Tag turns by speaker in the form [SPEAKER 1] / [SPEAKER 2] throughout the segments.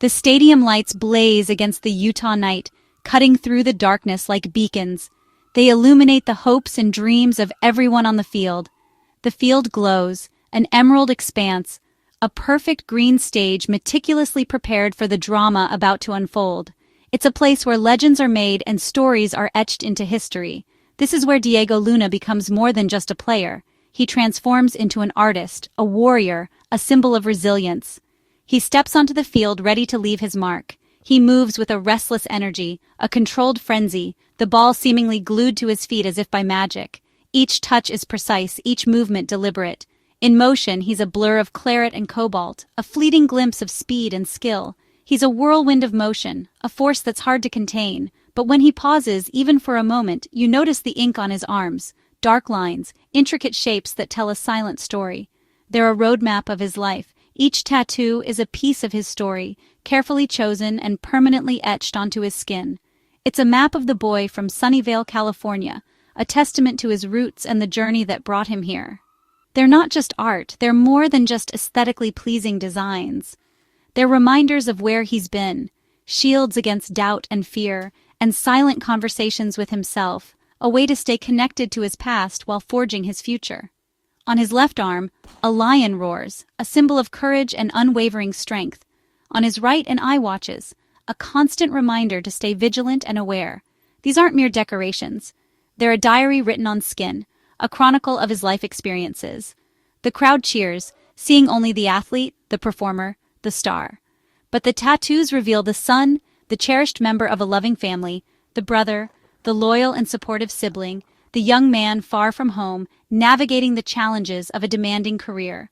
[SPEAKER 1] The stadium lights blaze against the Utah night, cutting through the darkness like beacons. They illuminate the hopes and dreams of everyone on the field. The field glows, an emerald expanse, a perfect green stage meticulously prepared for the drama about to unfold. It's a place where legends are made and stories are etched into history. This is where Diego Luna becomes more than just a player. He transforms into an artist, a warrior, a symbol of resilience. He steps onto the field ready to leave his mark. He moves with a restless energy, a controlled frenzy, the ball seemingly glued to his feet as if by magic. Each touch is precise, each movement deliberate. In motion, he's a blur of claret and cobalt, a fleeting glimpse of speed and skill. He's a whirlwind of motion, a force that's hard to contain. But when he pauses, even for a moment, you notice the ink on his arms, dark lines, intricate shapes that tell a silent story. They're a roadmap of his life. Each tattoo is a piece of his story, carefully chosen and permanently etched onto his skin. It's a map of the boy from Sunnyvale, California, a testament to his roots and the journey that brought him here. They're not just art, they're more than just aesthetically pleasing designs. They're reminders of where he's been, shields against doubt and fear, and silent conversations with himself, a way to stay connected to his past while forging his future. On his left arm, a lion roars, a symbol of courage and unwavering strength. On his right, an eye watches, a constant reminder to stay vigilant and aware. These aren't mere decorations. They're a diary written on skin, a chronicle of his life experiences. The crowd cheers, seeing only the athlete, the performer, the star. But the tattoos reveal the son, the cherished member of a loving family, the brother, the loyal and supportive sibling, the young man far from home, navigating the challenges of a demanding career.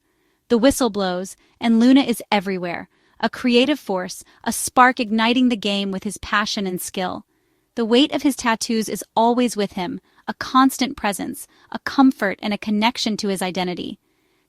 [SPEAKER 1] The whistle blows, and Luna is everywhere, a creative force, a spark igniting the game with his passion and skill. The weight of his tattoos is always with him, a constant presence, a comfort and a connection to his identity.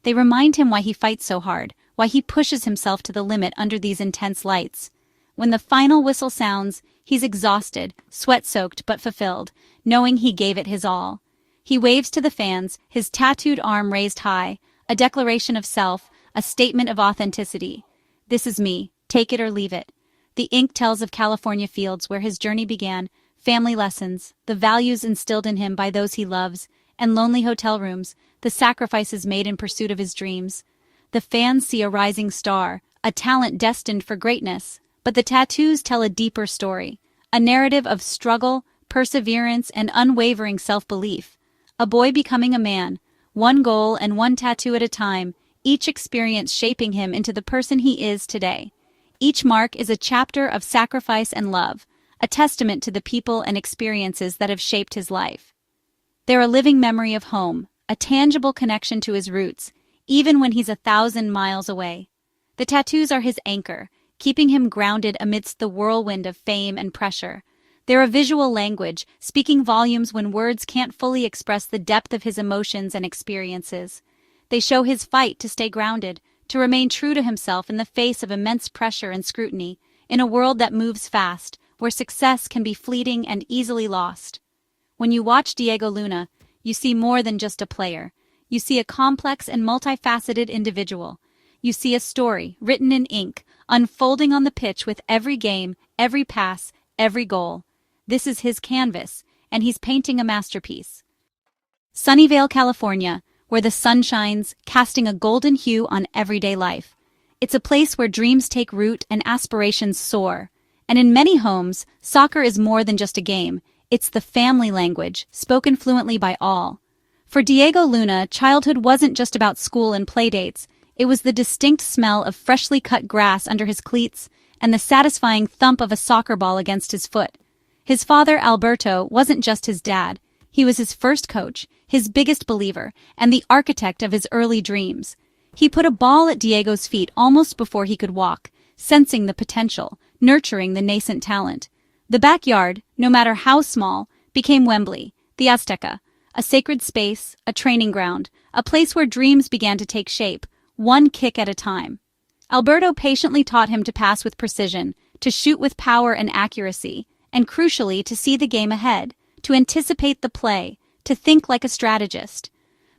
[SPEAKER 1] They remind him why he fights so hard, why he pushes himself to the limit under these intense lights. When the final whistle sounds, he's exhausted, sweat-soaked but fulfilled, knowing he gave it his all. He waves to the fans, his tattooed arm raised high, a declaration of self, a statement of authenticity. This is me, take it or leave it. The ink tells of California fields where his journey began, family lessons, the values instilled in him by those he loves, and lonely hotel rooms, the sacrifices made in pursuit of his dreams. The fans see a rising star, a talent destined for greatness, but the tattoos tell a deeper story, a narrative of struggle, perseverance, and unwavering self-belief. A boy becoming a man, one goal and one tattoo at a time, each experience shaping him into the person he is today. Each mark is a chapter of sacrifice and love, a testament to the people and experiences that have shaped his life. They're a living memory of home, a tangible connection to his roots, even when he's 1,000 miles away. The tattoos are his anchor, keeping him grounded amidst the whirlwind of fame and pressure. They're a visual language, speaking volumes when words can't fully express the depth of his emotions and experiences. They show his fight to stay grounded, to remain true to himself in the face of immense pressure and scrutiny, in a world that moves fast, where success can be fleeting and easily lost. When you watch Diego Luna, you see more than just a player. You see a complex and multifaceted individual. You see a story, written in ink, unfolding on the pitch with every game, every pass, every goal. This is his canvas, and he's painting a masterpiece. Sunnyvale, California, where the sun shines, casting a golden hue on everyday life. It's a place where dreams take root and aspirations soar. And in many homes, soccer is more than just a game. It's the family language, spoken fluently by all. For Diego Luna, childhood wasn't just about school and playdates. It was the distinct smell of freshly cut grass under his cleats and the satisfying thump of a soccer ball against his foot. His father, Alberto, wasn't just his dad. He was his first coach, his biggest believer, and the architect of his early dreams. He put a ball at Diego's feet almost before he could walk, sensing the potential, nurturing the nascent talent. The backyard, no matter how small, became Wembley, the Azteca, a sacred space, a training ground, a place where dreams began to take shape, one kick at a time. Alberto patiently taught him to pass with precision, to shoot with power and accuracy, and crucially to see the game ahead, to anticipate the play, to think like a strategist.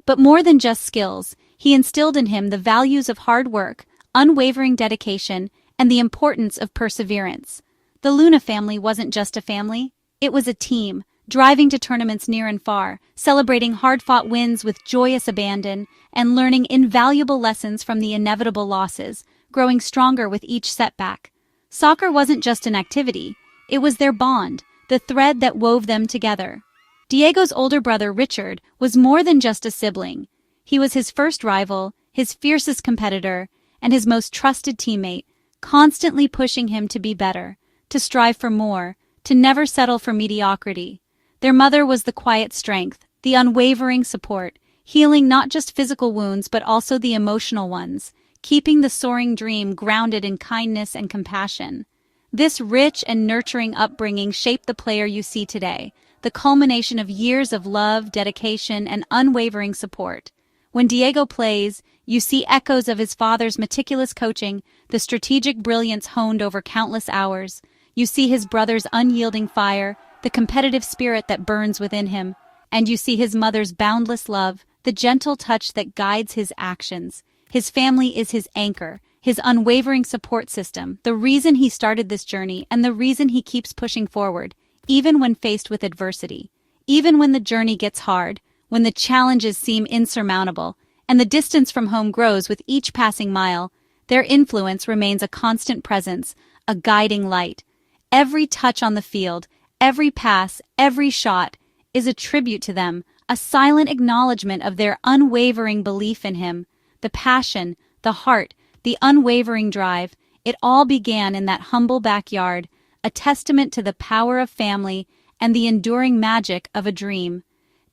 [SPEAKER 1] But more than just skills, he instilled in him the values of hard work, unwavering dedication, and the importance of perseverance. The Luna family wasn't just a family, it was a team, driving to tournaments near and far, celebrating hard-fought wins with joyous abandon, and learning invaluable lessons from the inevitable losses, growing stronger with each setback. Soccer wasn't just an activity, it was their bond, the thread that wove them together. Diego's older brother, Richard, was more than just a sibling. He was his first rival, his fiercest competitor, and his most trusted teammate, constantly pushing him to be better, to strive for more, to never settle for mediocrity. Their mother was the quiet strength, the unwavering support, healing not just physical wounds but also the emotional ones, keeping the soaring dream grounded in kindness and compassion. This rich and nurturing upbringing shaped the player you see today, the culmination of years of love, dedication, and unwavering support. When Diego plays, you see echoes of his father's meticulous coaching, the strategic brilliance honed over countless hours. You see his brother's unyielding fire, the competitive spirit that burns within him, and you see his mother's boundless love, the gentle touch that guides his actions. His family is his anchor, his unwavering support system, the reason he started this journey and the reason he keeps pushing forward, even when faced with adversity. Even when the journey gets hard, when the challenges seem insurmountable, and the distance from home grows with each passing mile, their influence remains a constant presence, a guiding light. Every touch on the field, every pass, every shot is a tribute to them, a silent acknowledgement of their unwavering belief in him. The passion, the heart, the unwavering drive, it all began in that humble backyard, a testament to the power of family and the enduring magic of a dream.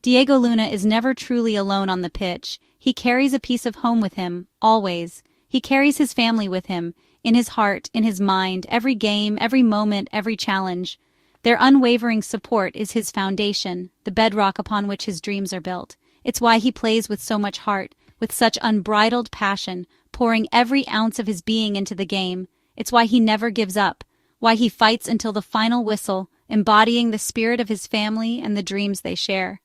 [SPEAKER 1] Diego Luna is never truly alone on the pitch. He carries a piece of home with him, always. He carries his family with him, in his heart, in his mind, every game, every moment, every challenge. Their unwavering support is his foundation, the bedrock upon which his dreams are built. It's why he plays with so much heart, with such unbridled passion, pouring every ounce of his being into the game. It's why he never gives up, why he fights until the final whistle, embodying the spirit of his family and the dreams they share.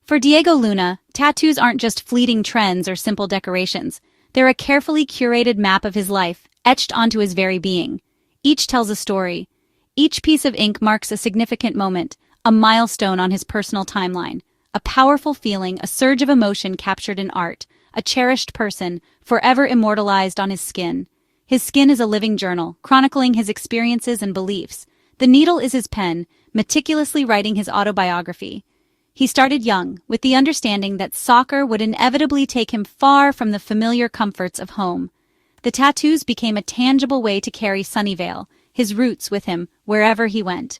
[SPEAKER 1] For Diego Luna, tattoos aren't just fleeting trends or simple decorations. They're a carefully curated map of his life, etched onto his very being. Each tells a story. Each piece of ink marks a significant moment, a milestone on his personal timeline, a powerful feeling, a surge of emotion captured in art, a cherished person, forever immortalized on his skin. His skin is a living journal, chronicling his experiences and beliefs. The needle is his pen, meticulously writing his autobiography. He started young, with the understanding that soccer would inevitably take him far from the familiar comforts of home. The tattoos became a tangible way to carry Sunnyvale, his roots, with him wherever he went.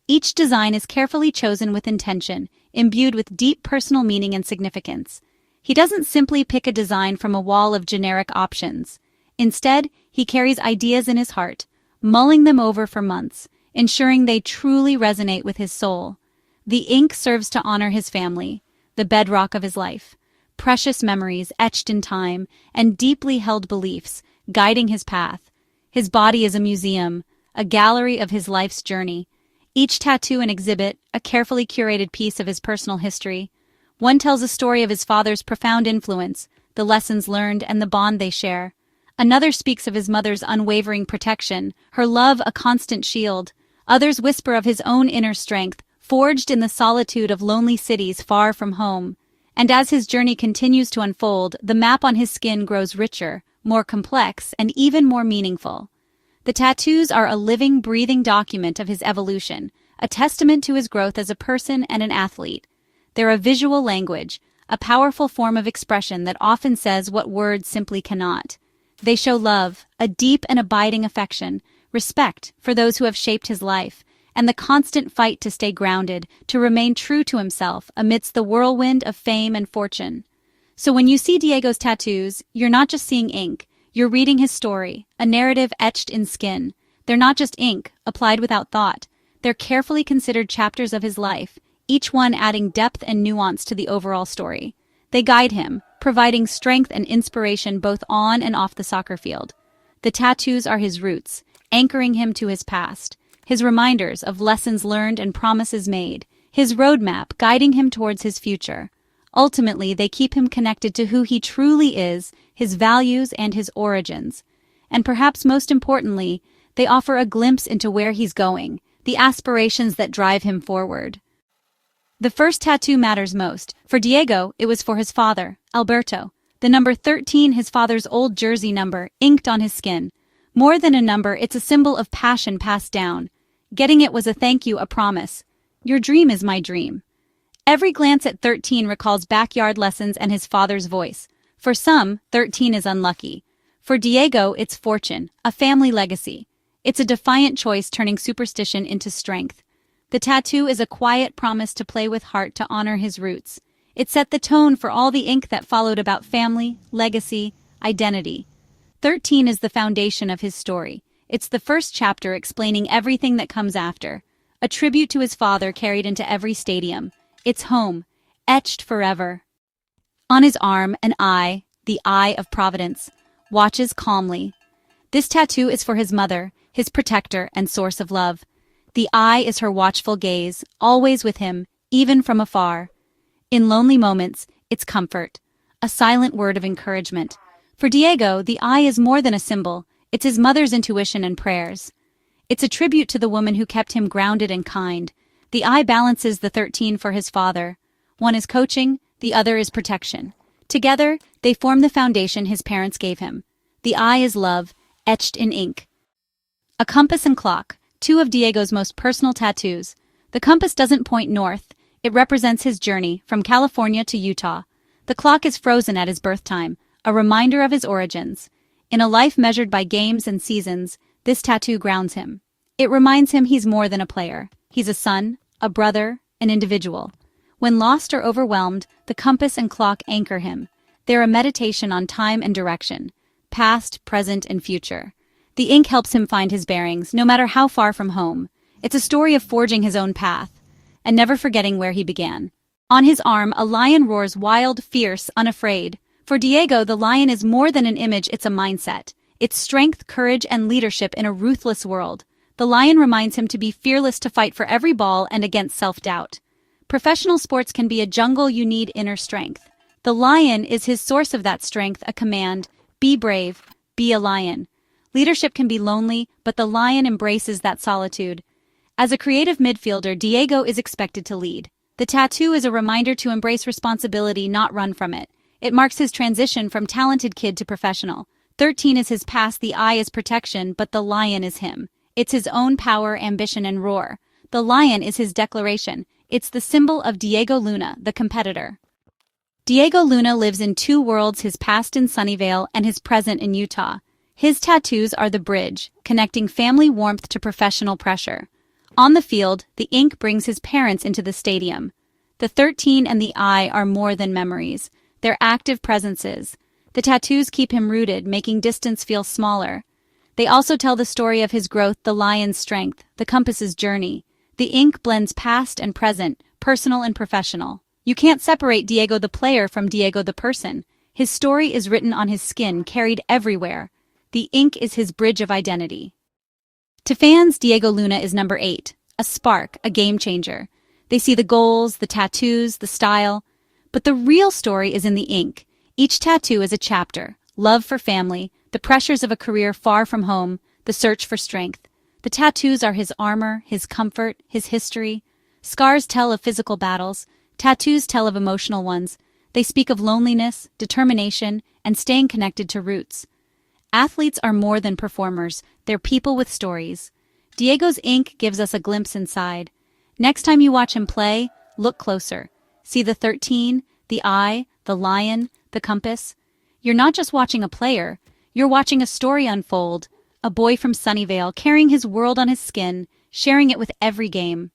[SPEAKER 1] Each design is carefully chosen with intention, imbued with deep personal meaning and significance. He doesn't simply pick a design from a wall of generic options. Instead, he carries ideas in his heart, mulling them over for months, ensuring they truly resonate with his soul. The ink serves to honor his family, the bedrock of his life, precious memories etched in time, and deeply held beliefs guiding his path. His body is a museum, a gallery of his life's journey. Each tattoo an exhibit, a carefully curated piece of his personal history. One tells a story of his father's profound influence, the lessons learned, and the bond they share. Another speaks of his mother's unwavering protection, her love a constant shield. Others whisper of his own inner strength, forged in the solitude of lonely cities far from home. And as his journey continues to unfold, the map on his skin grows richer, more complex, and even more meaningful. The tattoos are a living, breathing document of his evolution, a testament to his growth as a person and an athlete. They're a visual language, a powerful form of expression that often says what words simply cannot. They show love, a deep and abiding affection, respect for those who have shaped his life, and the constant fight to stay grounded, to remain true to himself amidst the whirlwind of fame and fortune. So when you see Diego's tattoos, you're not just seeing ink, you're reading his story, a narrative etched in skin. They're not just ink, applied without thought. They're carefully considered chapters of his life, each one adding depth and nuance to the overall story. They guide him, providing strength and inspiration both on and off the soccer field. The tattoos are his roots, anchoring him to his past, his reminders of lessons learned and promises made, his roadmap guiding him towards his future. Ultimately, they keep him connected to who he truly is, his values, and his origins. and perhaps most importantly, they offer a glimpse into where he's going, the aspirations that drive him forward. The first tattoo matters most. For Diego, it was for his father, Alberto. The number 13, his father's old jersey number, inked on his skin. More than a number, it's a symbol of passion passed down. Getting it was a thank you, a promise. Your dream is my dream. Every glance at 13 recalls backyard lessons and his father's voice. For some, 13 is unlucky. For Diego, it's fortune, a family legacy. It's a defiant choice turning superstition into strength. The tattoo is a quiet promise to play with heart to honor his roots. It set the tone for all the ink that followed about family, legacy, identity. 13 is the foundation of his story. It's the first chapter explaining everything that comes after. A tribute to his father carried into every stadium. It's home, etched forever. On his arm, an eye, the eye of Providence, watches calmly. This tattoo is for his mother, his protector and source of love. The eye is her watchful gaze, always with him, even from afar. In lonely moments, it's comfort, a silent word of encouragement. For Diego, the eye is more than a symbol, it's his mother's intuition and prayers. It's a tribute to the woman who kept him grounded and kind. The eye balances the 13 for his father. One is coaching, the other is protection. Together, they form the foundation his parents gave him. The eye is love, etched in ink. A compass and clock, two of Diego's most personal tattoos. The compass doesn't point north. It represents his journey from California to Utah. The clock is frozen at his birth time, a reminder of his origins. In a life measured by games and seasons, this tattoo grounds him. It reminds him he's more than a player. He's a son, a brother, an individual. When lost or overwhelmed, the compass and clock anchor him. They're a meditation on time and direction, past, present, and future. The ink helps him find his bearings, no matter how far from home. It's a story of forging his own path, and never forgetting where he began. On his arm, a lion roars wild, fierce, unafraid. For Diego, the lion is more than an image, it's a mindset. It's strength, courage, and leadership in a ruthless world. The lion reminds him to be fearless, to fight for every ball and against self-doubt. Professional sports can be a jungle, you need inner strength. The lion is his source of that strength, a command. Be brave, be a lion. Leadership can be lonely, but the lion embraces that solitude. As a creative midfielder, Diego is expected to lead. The tattoo is a reminder to embrace responsibility, not run from it. It marks his transition from talented kid to professional. 13 is his past, the eye is protection, but the lion is him. It's his own power, ambition, and roar. The lion is his declaration. It's the symbol of Diego Luna, the competitor. Diego Luna lives in two worlds, his past in Sunnyvale and his present in Utah. His tattoos are the bridge, connecting family warmth to professional pressure. On the field, the ink brings his parents into the stadium. The 13 and the eye are more than memories. They're active presences. The tattoos keep him rooted, making distance feel smaller. They also tell the story of his growth, the lion's strength, the compass's journey. The ink blends past and present, personal and professional. You can't separate Diego the player from Diego the person. His story is written on his skin, carried everywhere. The ink is his bridge of identity. To fans, Diego Luna is number 8, a spark, a game changer. They see the goals, the tattoos, the style. But the real story is in the ink. Each tattoo is a chapter: love for family, the pressures of a career far from home, the search for strength. The tattoos are his armor, his comfort, his history. Scars tell of physical battles. Tattoos tell of emotional ones. They speak of loneliness, determination, and staying connected to roots. Athletes are more than performers, they're people with stories. Diego's ink gives us a glimpse inside. Next time you watch him play, look closer. See the 13, the eye, the lion, the compass. You're not just watching a player, you're watching a story unfold. A boy from Sunnyvale carrying his world on his skin, sharing it with every game.